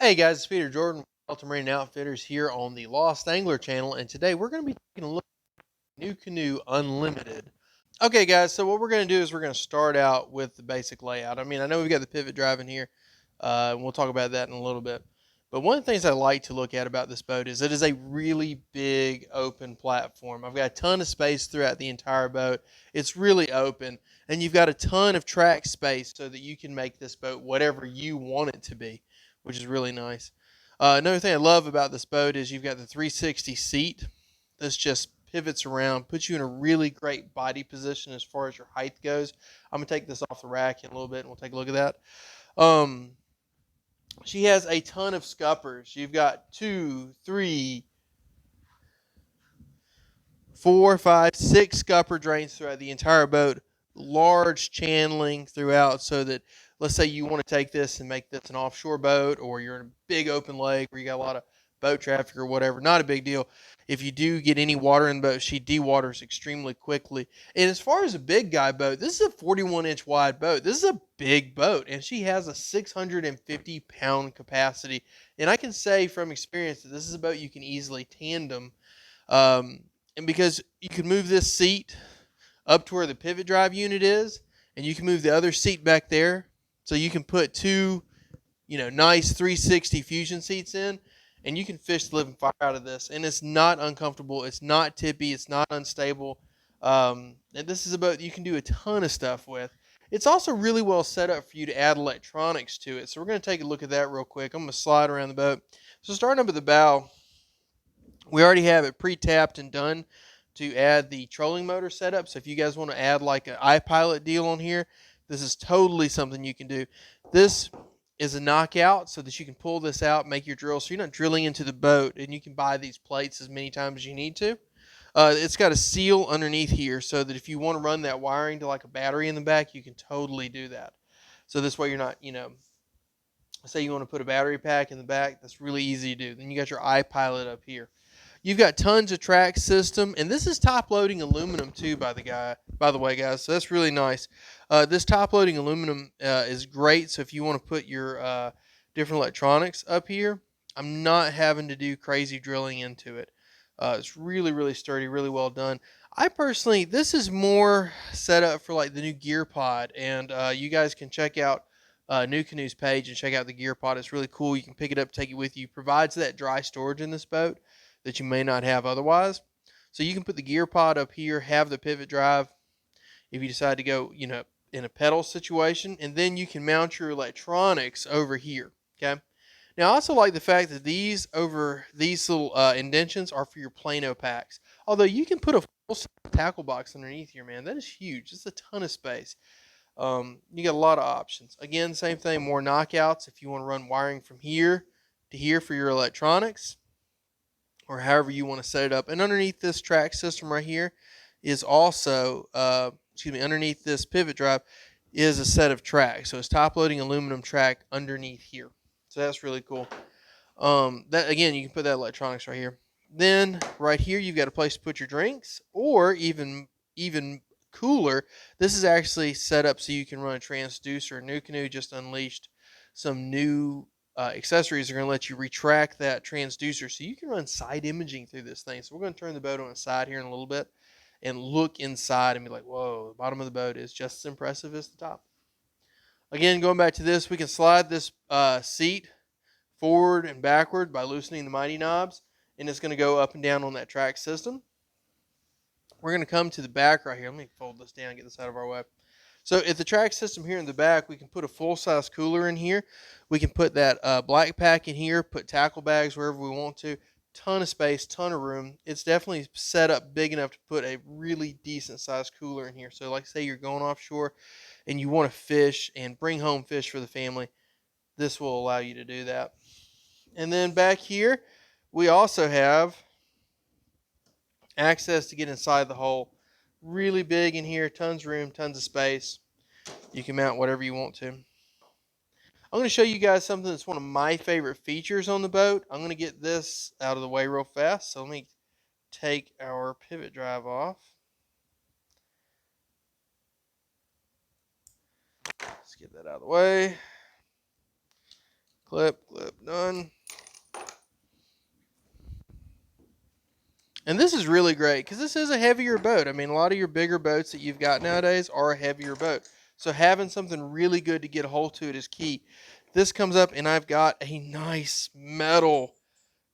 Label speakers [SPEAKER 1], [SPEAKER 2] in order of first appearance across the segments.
[SPEAKER 1] Hey guys, it's Peter Jordan, Delta Marine Outfitters here on the Lost Angler channel, and today we're going to be taking a look at NuCanoe Unlimited. Okay guys, so what we're going to do is we're going to start out with the basic layout. I know we've got the pivot drive in here, and we'll talk about that in a little bit. But one of the things I like to look at about this boat is it is a really big open platform. I've got a ton of space throughout the entire boat. It's really open, and you've got a ton of track space so that you can make this boat whatever you want it to be, which is really nice. Another thing I love about this boat is you've got the 360 seat. This just pivots around, puts you in a really great body position as far as your height goes. I'm going to take this off the rack in a little bit, and we'll take a look at that. She has a ton of scuppers. You've got 2, 3, 4, 5, 6 scupper drains throughout the entire boat. Large channeling throughout so that, let's say you want to take this and make this an offshore boat, or you're in a big open lake where you got a lot of boat traffic or whatever. Not a big deal. If you do get any water in the boat, she dewaters extremely quickly. And as far as a big guy boat, this is a 41-inch wide boat. This is a big boat, and she has a 650-pound capacity. And I can say from experience that this is a boat you can easily tandem. And because you can move this seat up to where the pivot drive unit is, and you can move the other seat back there, so you can put two, nice 360 fusion seats in, and you can fish the living fire out of this. And it's not uncomfortable, it's not tippy, it's not unstable. And this is a boat you can do a ton of stuff with. It's also really well set up for you to add electronics to it. So we're going to take a look at that real quick. I'm going to slide around the boat. So starting up at the bow, we already have it pre-tapped and done to add the trolling motor setup. So if you guys want to add like an iPilot deal on here, this is totally something you can do. This is a knockout so that you can pull this out, make your drill, so you're not drilling into the boat, and you can buy these plates as many times as you need to. It's got a seal underneath here so that if you want to run that wiring to like a battery in the back, you can totally do that. So this way you're not, say you want to put a battery pack in the back, that's really easy to do. Then you got your iPilot up here. You've got tons of track system, and this is top loading aluminum too, by the way, guys. So that's really nice. This top loading aluminum is great. So if you want to put your different electronics up here, I'm not having to do crazy drilling into it. It's really, really sturdy, really well done. I personally, this is more set up for like the new gear pod, and you guys can check out NuCanoe's page and check out the gear pod. It's really cool. You can pick it up, take it with you. Provides that dry storage in this boat that you may not have otherwise. So you can put the gear pod up here, have the pivot drive if you decide to go, in a pedal situation, and then you can mount your electronics over here. Okay. Now I also like the fact that these little indentions are for your Plano packs. Although you can put a full tackle box underneath here, man. That is huge. It's a ton of space. You got a lot of options. Again, same thing, more knockouts if you want to run wiring from here to here for your electronics, or however you want to set it up. And underneath this track system right here is also, underneath this pivot drive is a set of tracks. So it's top loading aluminum track underneath here. So that's really cool. That again, you can put that electronics right here. Then right here, you've got a place to put your drinks, or even cooler, this is actually set up so you can run a transducer. NuCanoe just unleashed some new accessories that are going to let you retract that transducer so you can run side imaging through this thing. So we're going to turn the boat on its side here in a little bit and look inside and be like, whoa, the bottom of the boat is just as impressive as the top. Again, going back to this, we can slide this seat forward and backward by loosening the mighty knobs, and it's going to go up and down on that track system. We're going to come to the back right here. Let me fold this down and get this out of our way. So at the track system here in the back, we can put a full-size cooler in here. We can put that black pack in here, put tackle bags wherever we want to. Ton of space, ton of room. It's definitely set up big enough to put a really decent-sized cooler in here. So like say you're going offshore and you want to fish and bring home fish for the family, this will allow you to do that. And then back here, we also have access to get inside the hole. Really big in here, tons of room, tons of space. You can mount whatever you want to. I'm going to show you guys something that's one of my favorite features on the boat. I'm going to get this out of the way real fast. So let me take our pivot drive off. Let's get that out of the way. Clip, done. And this is really great because this is a heavier boat. I mean, a lot of your bigger boats that you've got nowadays are a heavier boat. So having something really good to get a hold to it is key. This comes up and I've got a nice metal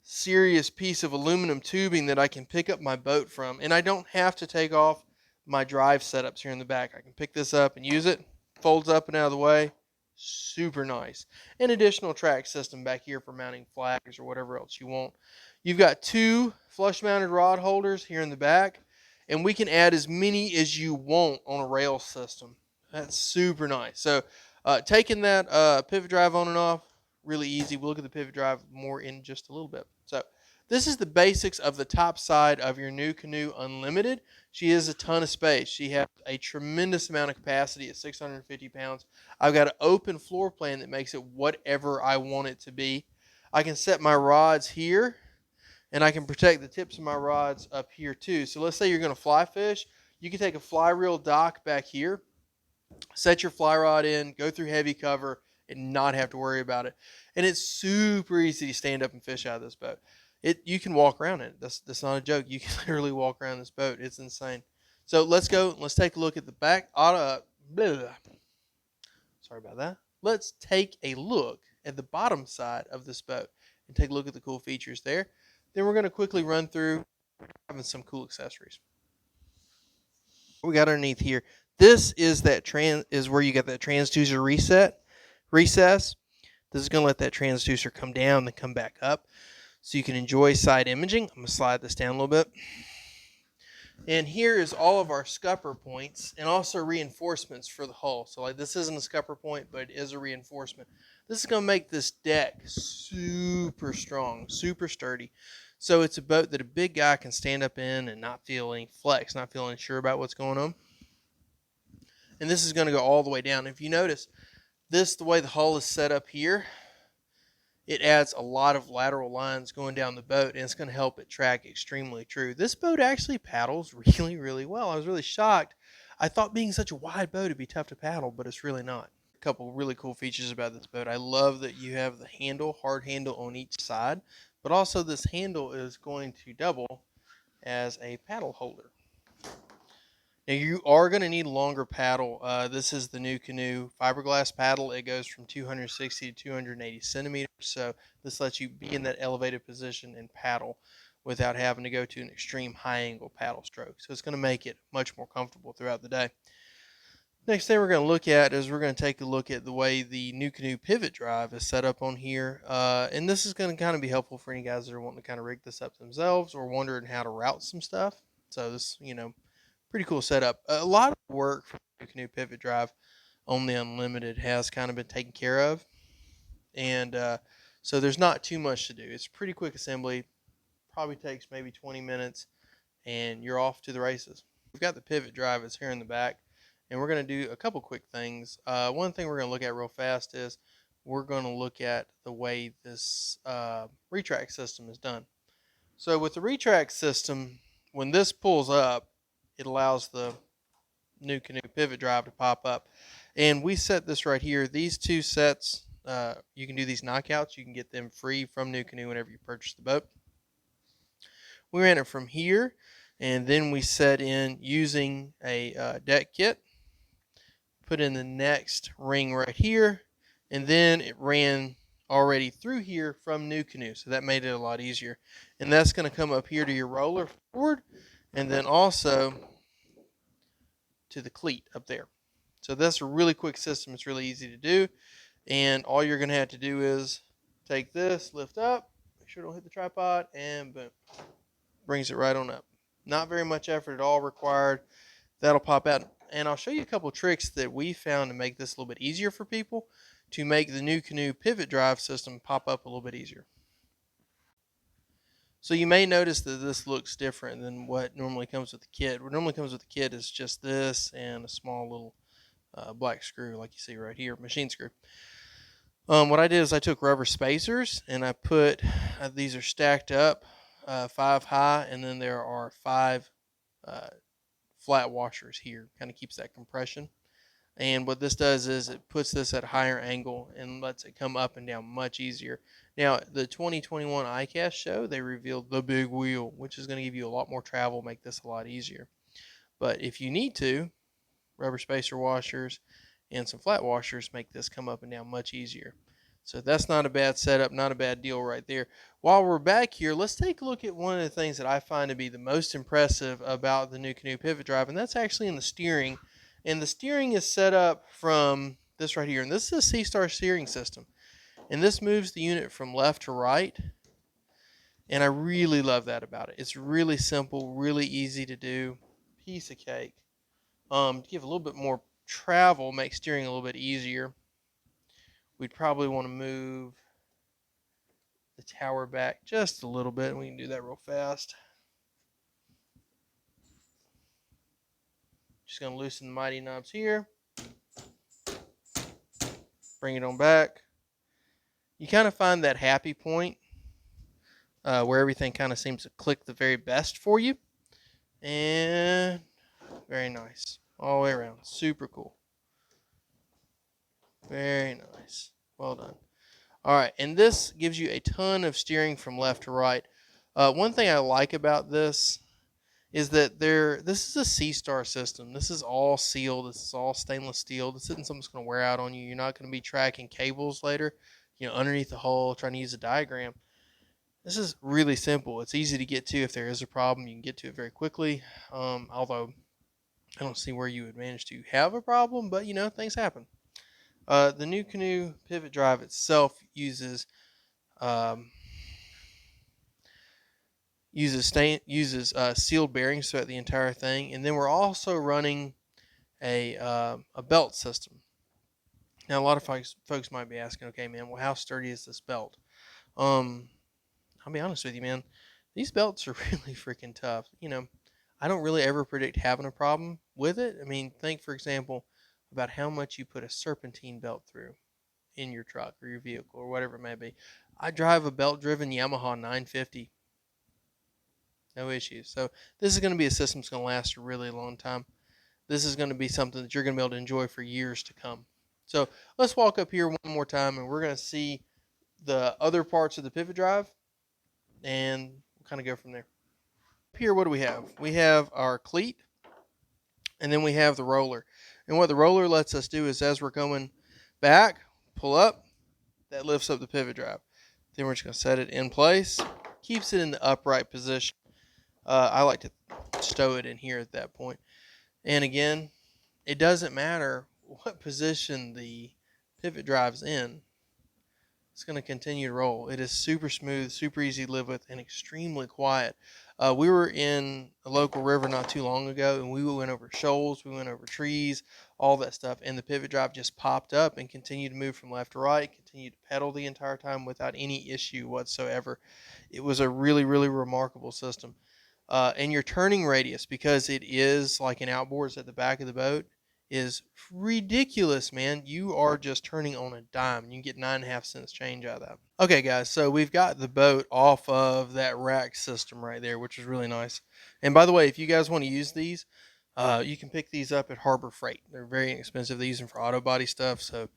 [SPEAKER 1] serious piece of aluminum tubing that I can pick up my boat from. And I don't have to take off my drive setups here in the back. I can pick this up and use it. Folds up and out of the way. Super nice. An additional track system back here for mounting flags or whatever else you want. You've got 2 flush mounted rod holders here in the back. And we can add as many as you want on a rail system. That's super nice. So taking that pivot drive on and off, really easy. We'll look at the pivot drive more in just a little bit. So this is the basics of the top side of your NuCanoe Unlimited. She has a ton of space. She has a tremendous amount of capacity at 650 pounds. I've got an open floor plan that makes it whatever I want it to be. I can set my rods here, and I can protect the tips of my rods up here too. So let's say you're going to fly fish. You can take a fly reel dock back here, set your fly rod in, go through heavy cover, and not have to worry about it. And it's super easy to stand up and fish out of this boat. You can walk around it. That's not a joke. You can literally walk around this boat. It's insane. So let's go. Let's take a look at the back. Sorry about that. Let's take a look at the bottom side of this boat and take a look at the cool features there. Then we're going to quickly run through having some cool accessories. What we got underneath here. This is where you get that transducer recess. This is going to let that transducer come down and then come back up so you can enjoy side imaging. I'm going to slide this down a little bit. And here is all of our scupper points and also reinforcements for the hull. So like this isn't a scupper point, but it is a reinforcement. This is going to make this deck super strong, super sturdy. So it's a boat that a big guy can stand up in and not feel any flex, not feel unsure about what's going on. And this is going to go all the way down. If you notice, the way the hull is set up here, it adds a lot of lateral lines going down the boat, and it's going to help it track extremely true. This boat actually paddles really, really well. I was really shocked. I thought being such a wide boat it'd be tough to paddle, but it's really not. A couple really cool features about this boat. I love that you have the hard handle on each side, but also this handle is going to double as a paddle holder. Now you are going to need a longer paddle. This is the NuCanoe fiberglass paddle. It goes from 260 to 280 centimeters. So this lets you be in that elevated position and paddle without having to go to an extreme high angle paddle stroke. So it's going to make it much more comfortable throughout the day. Next thing we're going to look at is we're going to take a look at the way the NuCanoe pivot drive is set up on here. And this is going to kind of be helpful for any guys that are wanting to kind of rig this up themselves or wondering how to route some stuff. So this, pretty cool setup. A lot of work for the NuCanoe pivot drive on the Unlimited has kind of been taken care of. And so there's not too much to do. It's a pretty quick assembly. Probably takes maybe 20 minutes and you're off to the races. We've got the pivot drive is here in the back. And we're going to do a couple quick things. One thing we're going to look at real fast is we're going to look at the way this retract system is done. So with the retract system, when this pulls up, it allows the NuCanoe pivot drive to pop up. And we set this right here. These two sets, you can do these knockouts. You can get them free from NuCanoe whenever you purchase the boat. We ran it from here, and then we set in using a deck kit. Put in the next ring right here, and then it ran already through here from NuCanoe, so that made it a lot easier. And that's going to come up here to your roller forward, and then also to the cleat up there. So that's a really quick system. It's really easy to do, and all you're going to have to do is take this, lift up, make sure it don't hit the tripod, and boom, brings it right on up. Not very much effort at all required. That'll pop out. And I'll show you a couple tricks that we found to make this a little bit easier for people to make the NuCanoe pivot drive system pop up a little bit easier. So you may notice that this looks different than what normally comes with the kit. What normally comes with the kit is just this and a small little black screw like you see right here, machine screw. What I did is I took rubber spacers and I put, these are stacked up 5 high, and then there are 5 flat washers here. Kind of keeps that compression And what this does is it puts this at a higher angle and lets it come up and down much easier. Now, the 2021 iCast show, they revealed the big wheel, which is going to give you a lot more travel, make this a lot easier. But if you need to, rubber spacer washers and some flat washers make this come up and down much easier. So that's not a bad setup, not a bad deal right there. While we're back here, let's take a look at one of the things that I find to be the most impressive about the NuCanoe pivot drive, and that's actually in the steering. And the steering is set up from this right here, and this is a C-Star steering system. And this moves the unit from left to right, and I really love that about it. It's really simple, really easy to do, piece of cake. To give a little bit more travel, make steering a little bit easier, we'd probably want to move the tower back just a little bit. We can do that real fast. Just going to loosen the mighty knobs here. Bring it on back. You kind of find that happy point where everything kind of seems to click the very best for you. And very nice. All the way around. Super cool. Very nice. Well done. All right, and this gives you a ton of steering from left to right. One thing I like about this is that this is a C-Star system. This is all sealed. This is all stainless steel. This isn't something that's going to wear out on you. You're not going to be tracking cables later, underneath the hull, trying to use a diagram. This is really simple. It's easy to get to. If there is a problem, you can get to it very quickly. Although I don't see where you would manage to have a problem, but things happen. The NuCanoe pivot drive itself uses sealed bearings throughout the entire thing, and then we're also running a belt system. Now, a lot of folks might be asking, okay, man, well, how sturdy is this belt? I'll be honest with you, man. These belts are really freaking tough. I don't really ever predict having a problem with it. I mean, think, for example, about how much you put a serpentine belt through in your truck or your vehicle or whatever it may be. I drive a belt-driven Yamaha 950. No issues. So this is going to be a system that's going to last a really long time. This is going to be something that you're going to be able to enjoy for years to come. So let's walk up here one more time, and we're going to see the other parts of the pivot drive, and we'll kind of go from there. Up here, what do we have? We have our cleat, and then we have the roller. And what the roller lets us do is, as we're going back, pull up, that lifts up the pivot drive. Then we're just going to set it in place, keeps it in the upright position. I like to stow it in here at that point. And again, it doesn't matter what position the pivot drive's in. It's going to continue to roll. It is super smooth, super easy to live with, and extremely quiet. We were in a local river not too long ago, and we went over shoals, we went over trees, all that stuff, and the pivot drive just popped up and continued to move from left to right, continued to pedal the entire time without any issue whatsoever. It was a really, really remarkable system. And your turning radius, because it is like an outboards at the back of the boat, is ridiculous, man. You are just turning on a dime. You can get 9.5 cents change out of that. Okay, guys, so we've got the boat off of that rack system right there, which is really nice. And by the way, if you guys want to use these, you can pick these up at Harbor Freight. They're very inexpensive. They use them for auto body stuff, so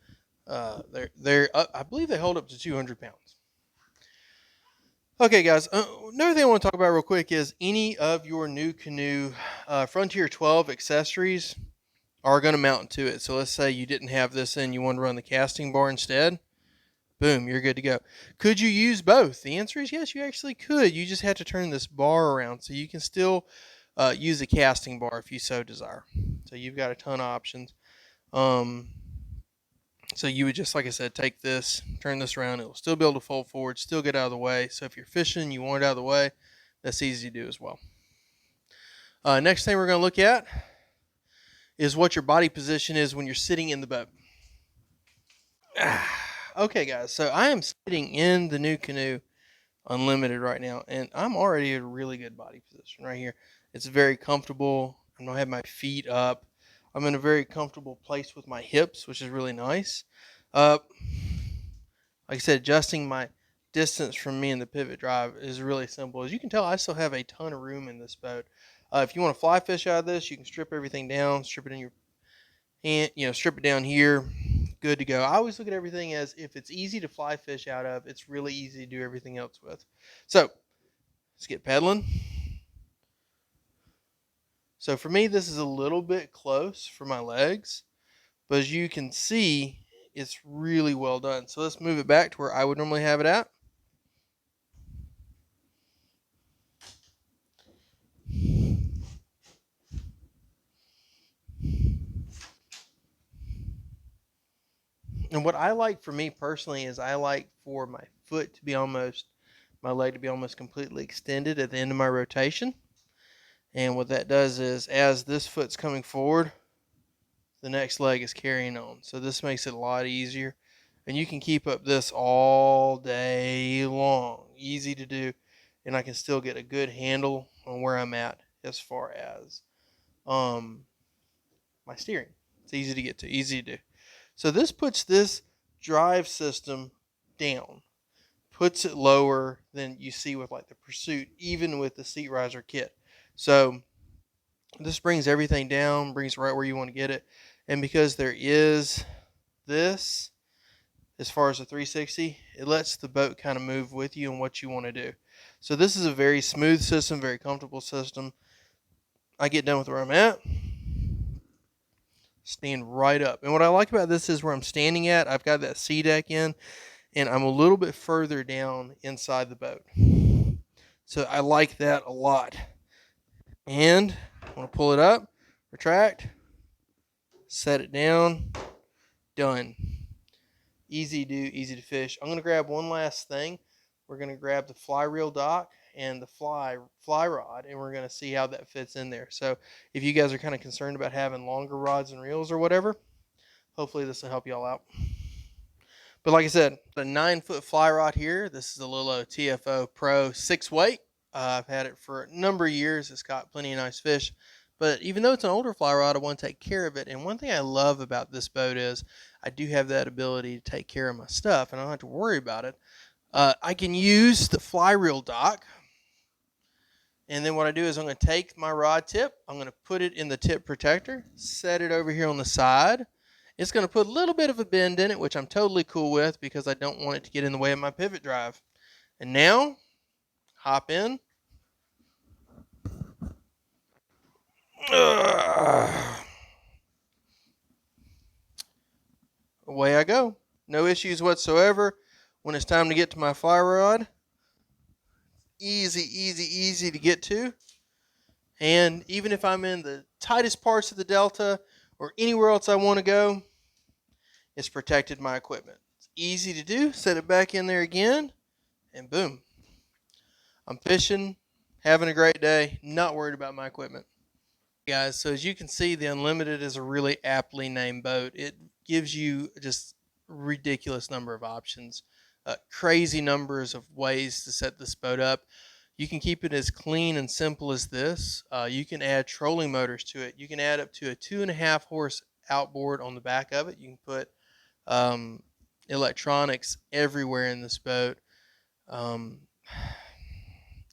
[SPEAKER 1] they're I believe they hold up to 200 pounds. Okay, guys, another thing I want to talk about real quick is any of your NuCanoe Frontier 12 accessories are going to mount to it. So let's say you didn't have this and you want to run the casting bar instead. Boom, you're good to go. Could you use both? The answer is yes, you actually could. You just have to turn this bar around so you can still use a casting bar if you so desire. So you've got a ton of options. So you would just, like I said, take this, turn this around. It will still be able to fold forward, still get out of the way. So if you're fishing, you want it out of the way, that's easy to do as well. Next thing we're going to look at is what your body position is when you're sitting in the boat. Okay, guys, so I am sitting in the NuCanoe Unlimited right now, and I'm already at a really good body position right here. It's very comfortable. I'm going to have my feet up. I'm in a very comfortable place with my hips, which is really nice. Like I said, adjusting my distance from me and the pivot drive is really simple. As you can tell, I still have a ton of room in this boat. If you want to fly fish out of this, you can strip everything down, strip it in and strip it down here, good to go. I always look at everything as if it's easy to fly fish out of, it's really easy to do everything else with. So let's get pedaling. So for me, this is a little bit close for my legs, but as you can see, it's really well done. So let's move it back to where I would normally have it at. And what I like for me personally is I like for my foot to be almost, my leg to be almost completely extended at the end of my rotation. And what that does is as this foot's coming forward, the next leg is carrying on. So this makes it a lot easier. And you can keep up this all day long. Easy to do. And I can still get a good handle on where I'm at as far as my steering. It's easy to get to, easy to do. So this puts this drive system down, puts it lower than you see with like the Pursuit, even with the seat riser kit. So this brings everything down, brings it right where you want to get it. And because there is this, as far as the 360, it lets the boat kind of move with you and what you want to do. So this is a very smooth system, very comfortable system. I get done with where I'm at, stand right up. And what I like about this is where I'm standing at, I've got that sea deck in, and I'm a little bit further down inside the boat. So I like that a lot. And I want to pull it up, retract, set it down, done. Easy to do, easy to fish. I'm going to grab one last thing. We're going to grab the fly reel dock and the fly rod, and we're going to see how that fits in there. So if you guys are kind of concerned about having longer rods and reels or whatever, hopefully this will help y'all out. But like I said, the 9-foot fly rod here. This is a Lilo TFO Pro 6-weight. I've had it for a number of years. It's got plenty of nice fish. But even though it's an older fly rod, I want to take care of it. And one thing I love about this boat is I do have that ability to take care of my stuff, and I don't have to worry about it. I can use the fly reel dock. And then what I do is I'm going to take my rod tip. I'm going to put it in the tip protector, set it over here on the side. It's going to put a little bit of a bend in it, which I'm totally cool with because I don't want it to get in the way of my pivot drive. And now, hop in. Away I go. No issues whatsoever. When it's time to get to my fly rod, easy, easy, easy to get to. And even if I'm in the tightest parts of the Delta or anywhere else I want to go, it's protected my equipment. It's easy to do. Set it back in there again, and boom. I'm fishing, having a great day, not worried about my equipment. Guys, so as you can see, the Unlimited is a really aptly named boat. It gives you just ridiculous number of options, crazy numbers of ways to set this boat up. You can keep it as clean and simple as this. You can add trolling motors to it. You can add up to a 2.5 horse outboard on the back of it. You can put electronics everywhere in this boat.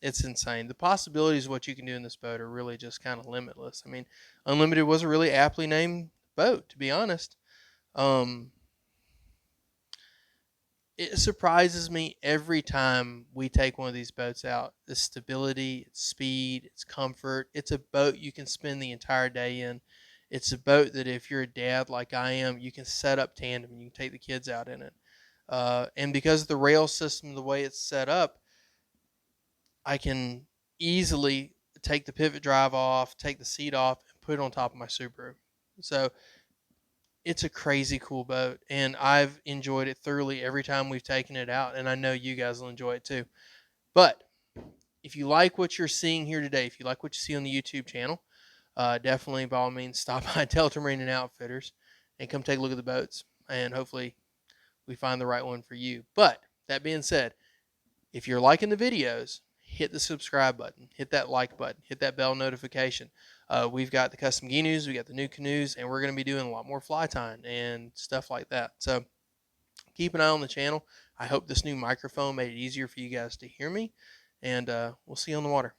[SPEAKER 1] It's insane. The possibilities of what you can do in this boat are really just kind of limitless. I mean, Unlimited was a really aptly named boat, to be honest. It surprises me every time we take one of these boats out. The stability, its speed, its comfort. It's a boat you can spend the entire day in. It's a boat that if you're a dad like I am, you can set up tandem and you can take the kids out in it. And because of the rail system, the way it's set up, I can easily take the pivot drive off, take the seat off, and put it on top of my Subaru. So it's a crazy cool boat, and I've enjoyed it thoroughly every time we've taken it out, and I know you guys will enjoy it too. But if you like what you're seeing here today, if you like what you see on the YouTube channel, definitely by all means stop by Delta Marine and Outfitters and come take a look at the boats, and hopefully we find the right one for you. But that being said, if you're liking the videos, hit the subscribe button, hit that like button, hit that bell notification. We've got the custom NuCanoes, we got the NuCanoes, and we're going to be doing a lot more fly tying and stuff like that. So keep an eye on the channel. I hope this new microphone made it easier for you guys to hear me, and we'll see you on the water.